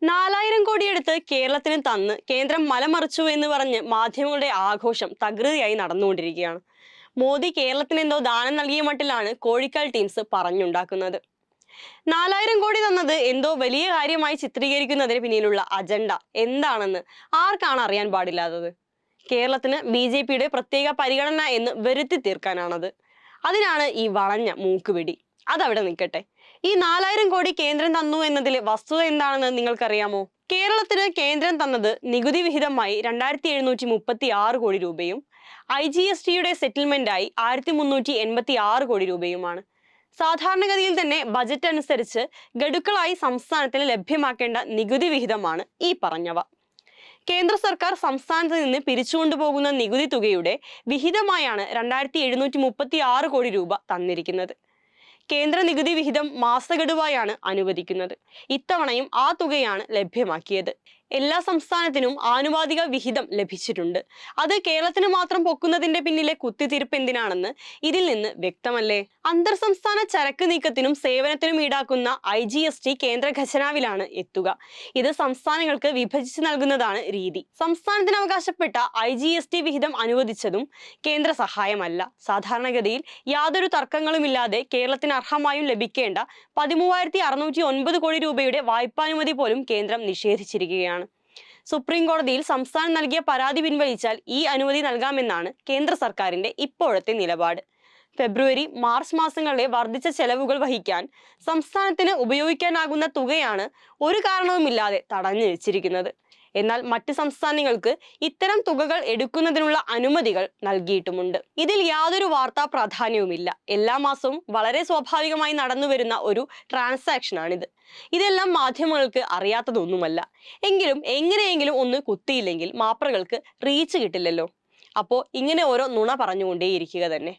4000 കോടിയെടുത്ത് കേരളത്തിന് തന്ന് കേന്ദ്രം മലമറിച്ചു എന്ന് പറഞ്ഞ് മാധ്യമങ്ങളുടെ ആഘോഷം തകൃതിയായി നടന്നുകൊണ്ടിരിക്കുകയാണ്. മോദി കേരളത്തിന് എന്തോ ദാനം നൽകിയ മട്ടിലാണ് കോഴിക്കാൽ ടീംസ് പറഞ്ഞുണ്ടാക്കുന്നത്. 4000 കോടി തന്നത് എന്തോ വലിയ കാര്യമായി ചിത്രീകരിക്കുന്നതിന് പിന്നിലുള്ള അജണ്ട എന്താണെന്ന് ആർക്കാണ് അറിയാൻ പാടില്ലാത്തത്? കേരളത്തിന് BJPയുടെ പ്രത്യേക പരിഗണന എന്ന് വരുത്തി തീർക്കാനാണത്. അതിനാണ് ഈ വളഞ്ഞ മൂക്കുപിടി. അതവിടെ നിൽക്കട്ടെ. ഈ 4000 കോടി കേന്ദ്രം തന്നു എന്നതിലെ വസ്തുത എന്താണെന്ന് നിങ്ങൾക്കറിയാമോ? കേരളത്തിന് കേന്ദ്രം തന്നത് നികുതി വിഹിതമായി 2736 കോടി രൂപയും IGSTയുടെ സെറ്റിൽമെന്റായി 1386 കോടി രൂപയുമാണ്. സാധാരണഗതിയിൽ തന്നെ ബജറ്റ് അനുസരിച്ച് ഗഡുക്കളായി സംസ്ഥാനത്തിന് ലഭ്യമാക്കേണ്ട നികുതി വിഹിതമാണ് ഈ പറഞ്ഞവ. കേന്ദ്ര സർക്കാർ സംസ്ഥാനത്ത് നിന്ന് പിരിച്ചുകൊണ്ടുപോകുന്ന നികുതി തുകയുടെ വിഹിതമായാണ് 2736 കോടി രൂപ തന്നിരിക്കുന്നത്. കേന്ദ്ര നികുതി വിഹിതം മാസഗഡുവായാണ് അനുവദിക്കുന്നത്. ഇത്തവണയും ആ തുകയാണ് ലഭ്യമാക്കിയത്. എല്ലാ സംസ്ഥാനത്തിനും ആനുപാതിക വിഹിതം ലഭിച്ചിട്ടുണ്ട്. അത് കേരളത്തിന് മാത്രം പൊക്കുന്നതിന്റെ പിന്നിലെ കുത്തിത്തിരിപ്പ് എന്തിനാണെന്ന് ഇതിൽ നിന്ന് വ്യക്തമല്ലേ? അന്തർ സംസ്ഥാന ചരക്ക് നീക്കത്തിനും സേവനത്തിനും ഈടാക്കുന്ന IGST കേന്ദ്ര ഖജനാവിലാണ് എത്തുക. ഇത് സംസ്ഥാനങ്ങൾക്ക് വിഭജിച്ച് നൽകുന്നതാണ് രീതി. സംസ്ഥാനത്തിന് അവകാശപ്പെട്ട IGST വിഹിതം അനുവദിച്ചതും കേന്ദ്ര സഹായമല്ല. സാധാരണഗതിയിൽ യാതൊരു തർക്കങ്ങളുമില്ലാതെ കേരളത്തിന് അർഹമായും ലഭിക്കേണ്ട 13,609 കോടി രൂപയുടെ വായ്പാനുമതി പോലും കേന്ദ്രം നിഷേധിച്ചിരിക്കുകയാണ്. സുപ്രീം കോടതിയിൽ സംസ്ഥാനം നൽകിയ പരാതി പിൻവലിച്ചാൽ ഈ അനുമതി നൽകാമെന്നാണ് കേന്ദ്ര സർക്കാരിന്റെ ഇപ്പോഴത്തെ നിലപാട്. ഫെബ്രുവരി, മാർച്ച് മാസങ്ങളിലെ വർദ്ധിച്ച ചെലവുകൾ വഹിക്കാൻ സംസ്ഥാനത്തിന് ഉപയോഗിക്കാനാകുന്ന തുകയാണ് ഒരു കാരണവുമില്ലാതെ തടഞ്ഞു വെച്ചിരിക്കുന്നത്. എന്നാൽ മറ്റ് സംസ്ഥാനങ്ങൾക്ക് ഇത്തരം തുകകൾ എടുക്കുന്നതിനുള്ള അനുമതികൾ നൽകിയിട്ടുമുണ്ട്. ഇതിൽ യാതൊരു വാർത്താ പ്രാധാന്യവുമില്ല. എല്ലാ മാസവും വളരെ സ്വാഭാവികമായി നടന്നുവരുന്ന ഒരു ട്രാൻസാക്ഷനാണിത്. ഇതെല്ലാം മാധ്യമങ്ങൾക്ക് അറിയാത്തതൊന്നുമല്ല. എങ്കിലും എങ്ങനെയെങ്കിലും ഒന്ന് കുത്തിയില്ലെങ്കിൽ മാപ്രകൾക്ക് റീച്ച് കിട്ടില്ലല്ലോ. അപ്പോൾ ഇങ്ങനെ ഓരോ നുണ പറഞ്ഞുകൊണ്ടേയിരിക്കുക തന്നെ.